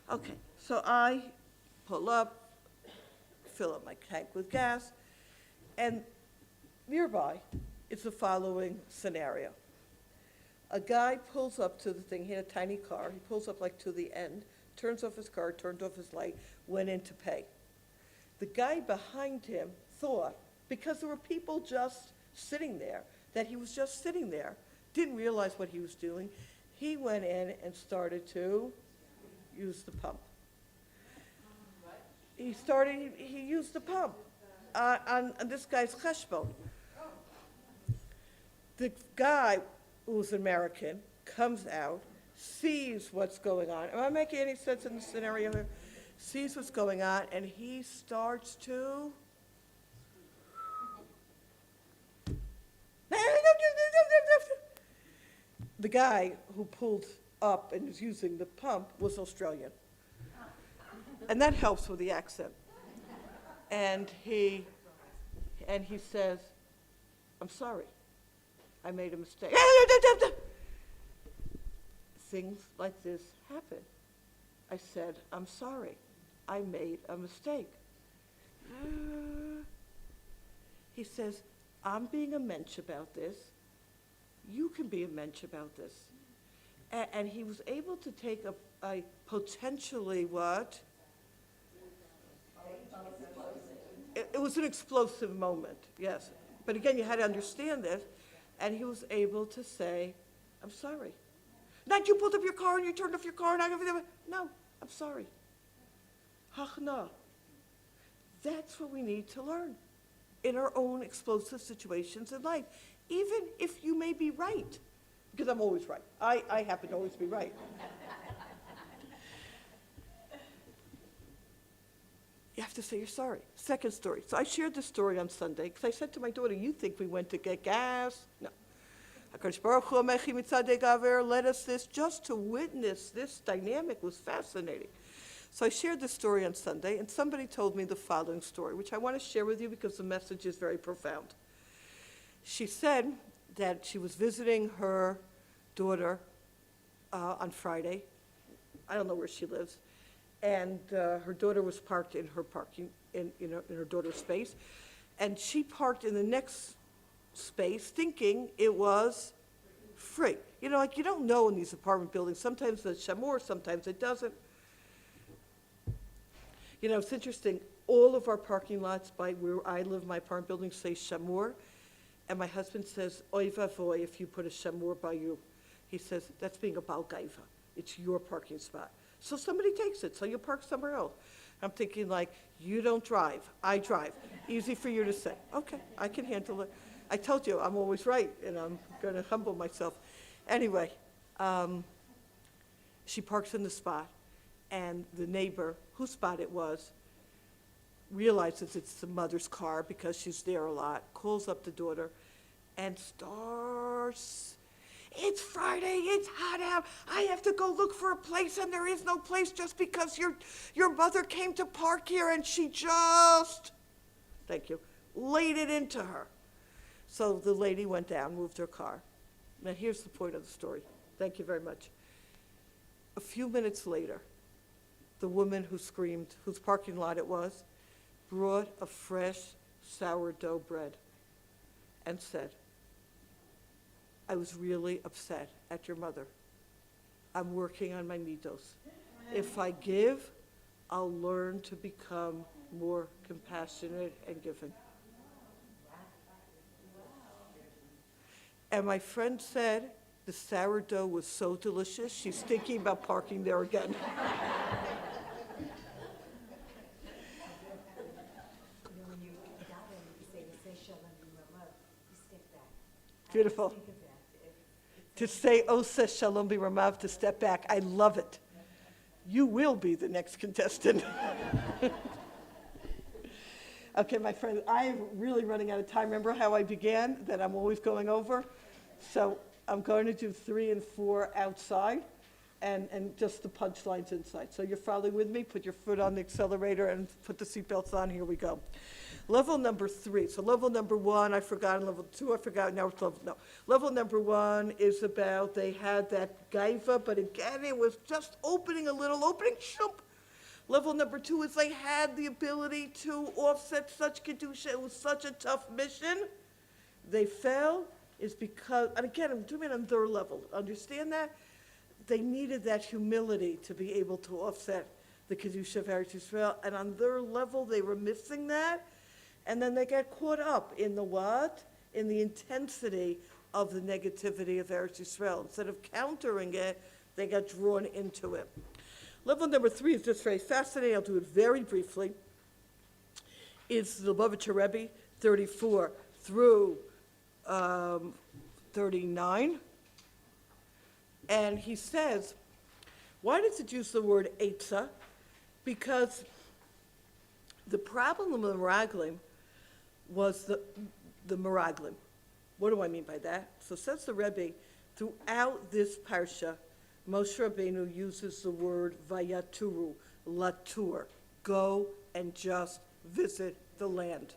Okay, so I pull up, fill up my tank with gas, and nearby is the following scenario. A guy pulls up to the thing, he had a tiny car, he pulls up like to the end, turns off his car, turned off his light, went in to pay. The guy behind him thought, because there were people just sitting there, that he was just sitting there, didn't realize what he was doing. He went in and started to use the pump. He used the pump on this guy's cheshbon. The guy, who's American, comes out, sees what's going on. Am I making any sense in the scenario here? Sees what's going on, and he starts to... The guy who pulled up and was using the pump was Australian. And that helps with the accent. And he says, I'm sorry, I made a mistake. Things like this happen. I said, I'm sorry, I made a mistake. He says, I'm being a mensch about this. You can be a mensch about this. And he was able to take a potentially what? It was an explosive moment, yes. But again, you had to understand this. And he was able to say, I'm sorry. Not you pulled up your car and you turned off your car and I... No, I'm sorry. Hachna. That's what we need to learn in our own explosive situations in life. Even if you may be right, because I'm always right. I happen to always be right. You have to say you're sorry. Second story. So I shared this story on Sunday because I said to my daughter, you think we went to get gas? No. HaKadosh Baruch Hu Amechi Mitzadei Gaver led us this just to witness this dynamic was fascinating. So I shared this story on Sunday, and somebody told me the following story, which I want to share with you because the message is very profound. She said that she was visiting her daughter on Friday. I don't know where she lives. And her daughter was parked in her parking, in her daughter's space. And she parked in the next space thinking it was free. You know, like you don't know in these apartment buildings. Sometimes it's shamor, sometimes it doesn't. You know, it's interesting. All of our parking lots by where I live, my apartment building, say shamor. And my husband says, oy vavoy, if you put a shamor by you. He says, that's being a bal gaiva. It's your parking spot. So somebody takes it, so you park somewhere else. I'm thinking like, you don't drive, I drive. Easy for you to say. Okay, I can handle it. I told you, I'm always right, and I'm gonna humble myself. Anyway, she parks in the spot, and the neighbor, whose spot it was, realizes it's the mother's car because she's there a lot, calls up the daughter, and starts, it's Friday, it's hot out, I have to go look for a place, and there is no place just because your mother came to park here, and she just, thank you, laid it into her. So the lady went down, moved her car. Now here's the point of the story. Thank you very much. A few minutes later, the woman who screamed, whose parking lot it was, brought a fresh sourdough bread and said, I was really upset at your mother. I'm working on my middos. If I give, I'll learn to become more compassionate and giving. And my friend said the sourdough was so delicious, she's thinking about parking there again. You know, when you daven, you say, "Shelach," you step back. Beautiful. I always think of that. To say, Ose Shalom B'Ramav, to step back. I love it. You will be the next contestant. Okay, my friend, I'm really running out of time. Remember how I began, that I'm always going over? So I'm going to do 3 and 4 outside and just the punchlines inside. So you're following with me? Put your foot on the accelerator and put the seatbelts on. Here we go. Level number 3. So level number 1, I forgot. And level 2, I forgot. Now it's level, no. Level number 1 is about they had that gaiva, but again, it was just opening, shoop. Level number 2 is they had the ability to offset such kedusha. It was such a tough mission. They fell is because, and again, I'm doing it on their level. Understand that? They needed that humility to be able to offset the kedusha of Eretz Yisrael, and on their level, they were missing that. And then they got caught up in the what? In the intensity of the negativity of Eretz Yisrael. Instead of countering it, they got drawn into it. Level number 3 is just very fascinating. I'll do it very briefly. It's the Lubavitcher Rebbe, 34 through 39. And he says, why does it use the word Eitzah? Because the problem of the Meraglim was the Meraglim. What do I mean by that? So says the Rebbe, throughout this Parsha, Moshe Rabbeinu uses the word vayaturu, latur, go and just visit the land.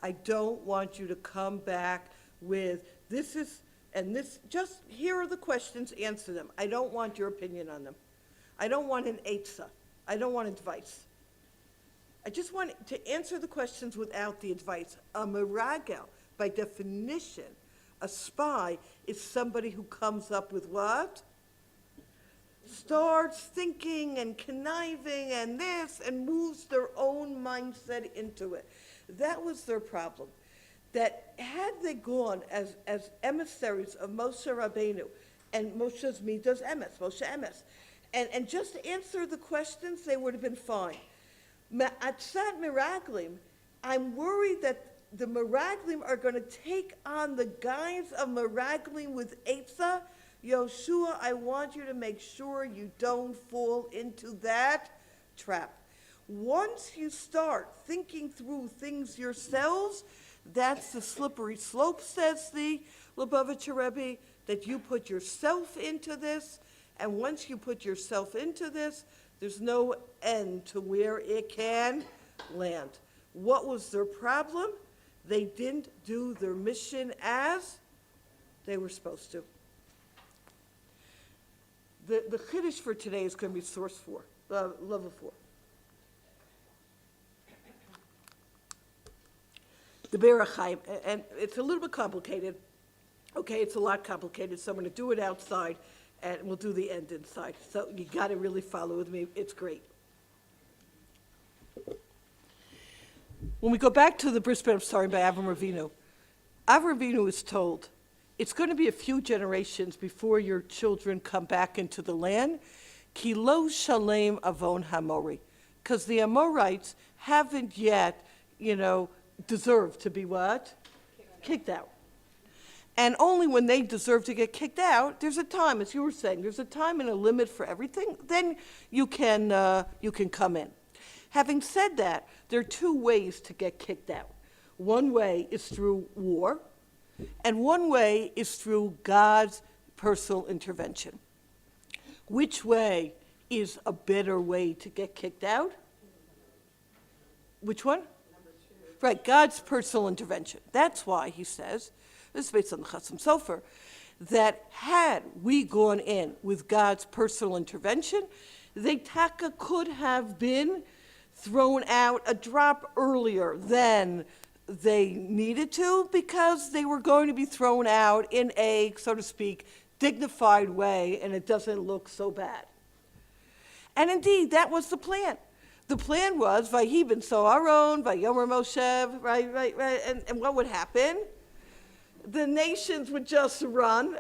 I don't want you to come back with this is, and this, just here are the questions, answer them. I don't want your opinion on them. I don't want an eitzah. I don't want advice. I just want to answer the questions without the advice. A meragel, by definition, a spy is somebody who comes up with what? Starts thinking and conniving and this and moves their own mindset into it. That was their problem. That had they gone as emissaries of Moshe Rabbeinu, and Moshe's midos emes, Moshe emes, and just answer the questions, they would have been fine. Atzat Meraglim, I'm worried that the Meraglim are going to take on the guise of Meraglim with Eitzah. Yoshua, I want you to make sure you don't fall into that trap. Once you start thinking through things yourselves, that's the slippery slope, says the Lubavitcher Rebbe, that you put yourself into this, and once you put yourself into this, there's no end to where it can land. What was their problem? They didn't do their mission as they were supposed to. The Chiddush for today is going to be source 4, level 4. The Be'er HaChaim, and it's a little bit complicated. Okay, it's a lot complicated, so I'm going to do it outside, and we'll do the end inside. So you got to really follow with me. It's great. When we go back to the Bris Ben Absarim by Avram Avinu is told, it's going to be a few generations before your children come back into the land. Ki lo shalem avon hamori. Because the Amorites haven't yet, deserved to be what? Kicked out. And only when they deserve to get kicked out, there's a time, as you were saying, there's a time and a limit for everything, then you can come in. Having said that, there are 2 ways to get kicked out. One way is through war, and one way is through God's personal intervention. Which way is a better way to get kicked out? Which one? Right, God's personal intervention. That's why he says, this is based on the Chasam Sofer, that had we gone in with God's personal intervention, the taka could have been thrown out a drop earlier than they needed to, because they were going to be thrown out in a, so to speak, dignified way, and it doesn't look so bad. And indeed, that was the plan. The plan was, Vayibin so Aaron, Vayomer Moshe, right, and what would happen? The nations would just run,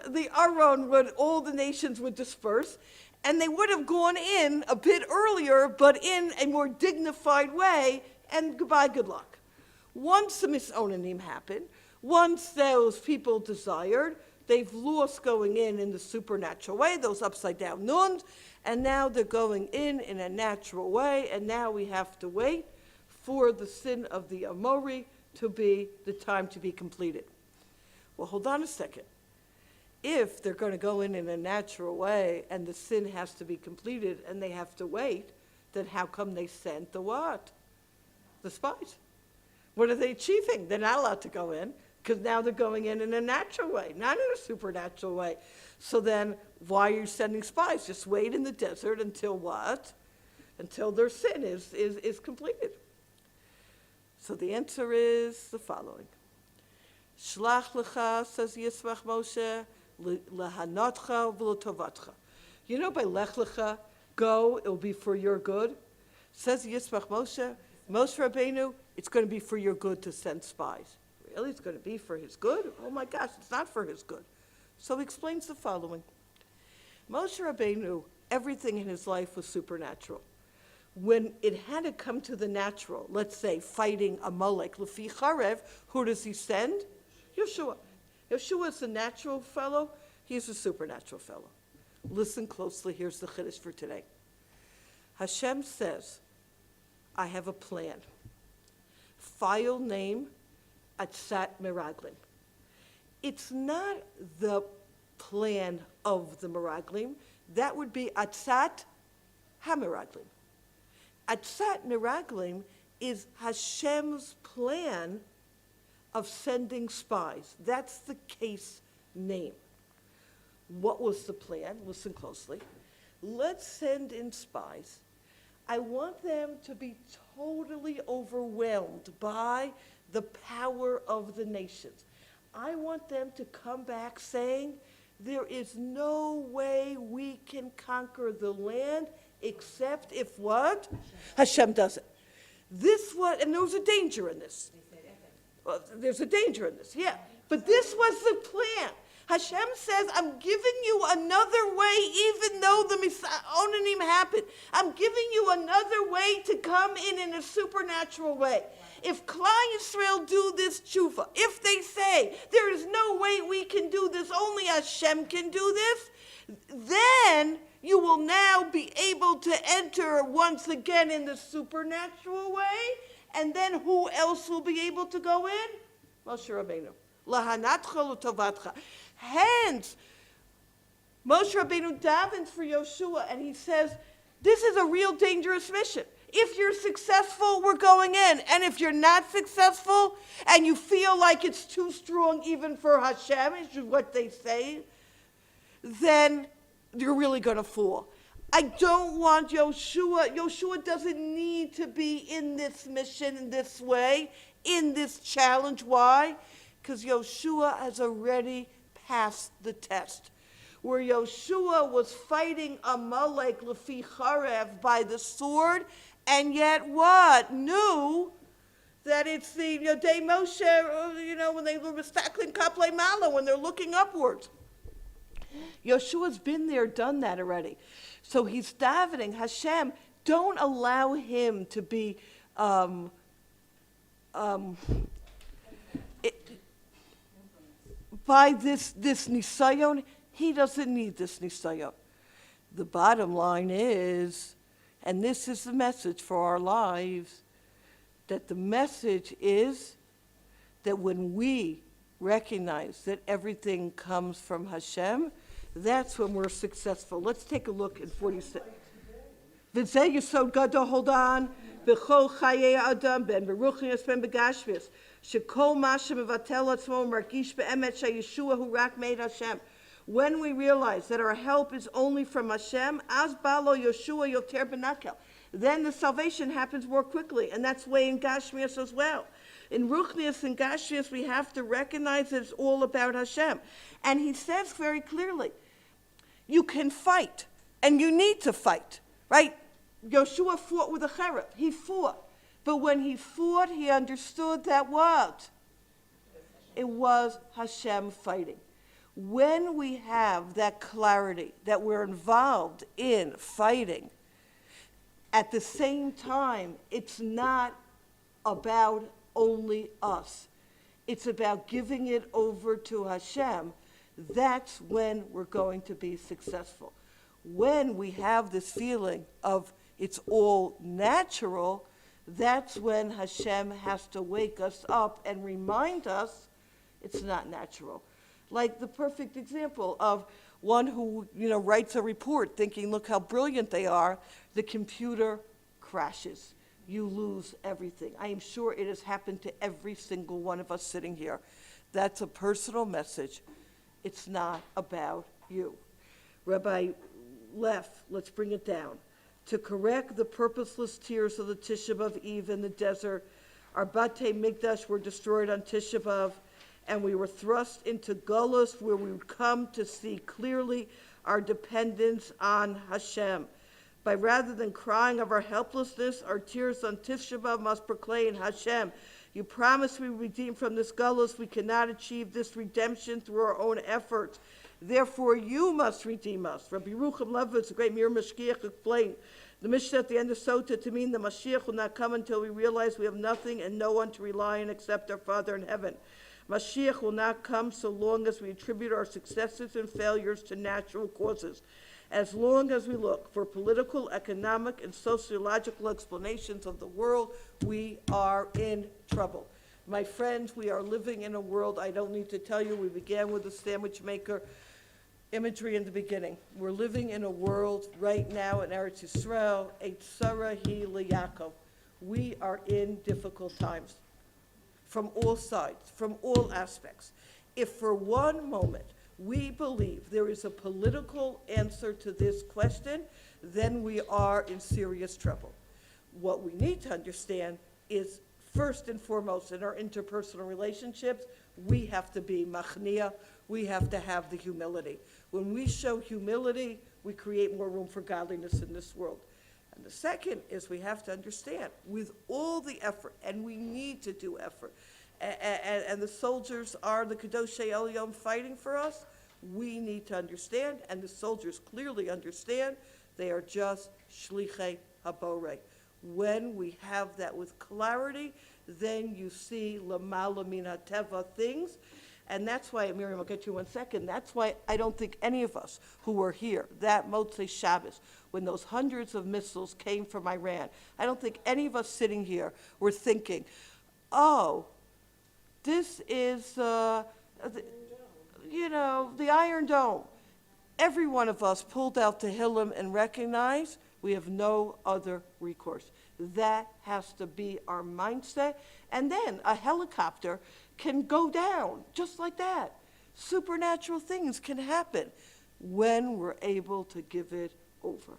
all the nations would disperse, and they would have gone in a bit earlier, but in a more dignified way, and goodbye, good luck. Once the misonanim happened, once those people desired, they've lost going in the supernatural way, those upside down nuns, and now they're going in a natural way, and now we have to wait for the sin of the Amori to be the time to be completed. Well, hold on a second. If they're going to go in a natural way and the sin has to be completed and they have to wait, then how come they sent the what? The spies. What are they achieving? They're not allowed to go in because now they're going in a natural way, not in a supernatural way. So then why are you sending spies? Just wait in the desert until what? Until their sin is completed. So the answer is the following. SHLACH lecha, says Yisrach Moshe, lehanotcha v'lotovatcha. You know by lech lecha, go, it will be for your good. Says Yisrach Moshe, Moshe Rabbeinu, it's going to be for your good to send spies. Really? It's going to be for his good? Oh my gosh, it's not for his good. So he explains the following. Moshe Rabbeinu, everything in his life was supernatural. When it had to come to the natural, let's say fighting Amalek, Lefi Charev, who does he send? Yeshua. Yeshua is the natural fellow. He's a supernatural fellow. Listen closely. Here's the chiddush for today. Hashem says, I have a plan. File name, Atzat Meraglim. It's not the plan of the Meraglim. That would be Atzat HaMeraglim. Atzat Meraglim is Hashem's plan of sending spies. That's the case name. What was the plan? Listen closely. Let's send in spies. I want them to be totally overwhelmed by the power of the nations. I want them to come back saying, there is no way we can conquer the land except if what? Hashem does it. This was, and there was a danger in this. Well, there's a danger in this, yeah. But this was the plan. Hashem says, I'm giving you another way, even though the Misonanim happened. I'm giving you another way to come in a supernatural way. If Klal Yisrael do this tshuva, if they say, there is no way we can do this, only Hashem can do this, then you will now be able to enter once again in the supernatural way, and then who else will be able to go in? Moshe Rabbeinu. Lahanatcha l'tovatcha. Hence, Moshe Rabbeinu davens for Yoshua, and he says, this is a real dangerous mission. If you're successful, we're going in. And if you're not successful, and you feel like it's too strong even for Hashem, is what they say, then you're really going to fall. I don't want Yoshua. Yoshua doesn't need to be in this mission in this way, in this challenge. Why? Because Yoshua has already passed the test. Where Yoshua was fighting Amalek Lefi Charev by the sword, and yet what? Knew that it's the Yodei Moshe, when they were mistakling Kaplei Malo, when they're looking upwards. Yoshua's been there, done that already. So he's davening, Hashem, don't allow him to be by this nisayon. He doesn't need this nisayon. The bottom line is, and this is the message for our lives, that the message is that when we recognize that everything comes from Hashem, that's when we're successful. Let's take a look at 46. V'zeh yesod gadol, hold on. V'chol chayei adam ben beruchnius ben begashmius. Shekol ma shemevatel atzmo margish be'emet sheyeshua hu rak made Hashem. When we realize that our help is only from Hashem, az balo Yeshua yoter benakel. then the salvation happens more quickly, and that's the way in Gashmias as well. In Ruchnias and Gashmias, we have to recognize that it's all about Hashem. And he says very clearly, you can fight, and you need to fight, right? Yoshua fought with a cherub. He fought. But when he fought, he understood that what? It was Hashem fighting. When we have that clarity that we're involved in fighting, at the same time, it's not about only us. It's about giving it over to Hashem. That's when we're going to be successful. When we have this feeling of it's all natural, that's when Hashem has to wake us up and remind us it's not natural. Like the perfect example of one who, writes a report thinking, look how brilliant they are, the computer crashes. You lose everything. I am sure it has happened to every single one of us sitting here. That's a personal message. It's not about you. Rabbi Leff, let's bring it down. To correct the purposeless tears of the Tisha B'Av Eve in the desert, our Batei Mikdash were destroyed on Tisha B'Av, and we were thrust into Golus, where we would come to see clearly our dependence on Hashem. By rather than crying of our helplessness, our tears on Tisha B'Av must proclaim, Hashem, you promised we would redeem from this Golus. We cannot achieve this redemption through our own efforts. Therefore, you must redeem us. Rabbi Yerucham Levitz, the great Mir Mashgiach, explained the Mishnah at the end of Sota to mean the Mashiach will not come until we realize we have nothing and no one to rely on except our Father in heaven. Mashiach will not come so long as we attribute our successes and failures to natural causes. As long as we look for political, economic, and sociological explanations of the world, we are in trouble. My friends, we are living in a world, I don't need to tell you, we began with the sandwich maker imagery in the beginning. We're living in a world right now in Eretz Yisrael, a tzara hi liyakov. We are in difficult times from all sides, from all aspects. If for one moment we believe there is a political answer to this question, then we are in serious trouble. What we need to understand is, first and foremost, in our interpersonal relationships, we have to be machnia, we have to have the humility. When we show humility, we create more room for godliness in this world. And the second is we have to understand, with all the effort, and we need to do effort, and the soldiers are the Kadoshei Elyon fighting for us, we need to understand, and the soldiers clearly understand, they are just shlichei haborei. When we have that with clarity, then you see lamala min hateva things. And that's why, Miriam, I'll get you 1 second, that's why I don't think any of us who were here, that Motzei Shabbos, when those hundreds of missiles came from Iran, I don't think any of us sitting here were thinking, oh, this is, the Iron Dome. Every one of us pulled out Tehillim and recognized we have no other recourse. That has to be our mindset. And then a helicopter can go down just like that. Supernatural things can happen when we're able to give it over.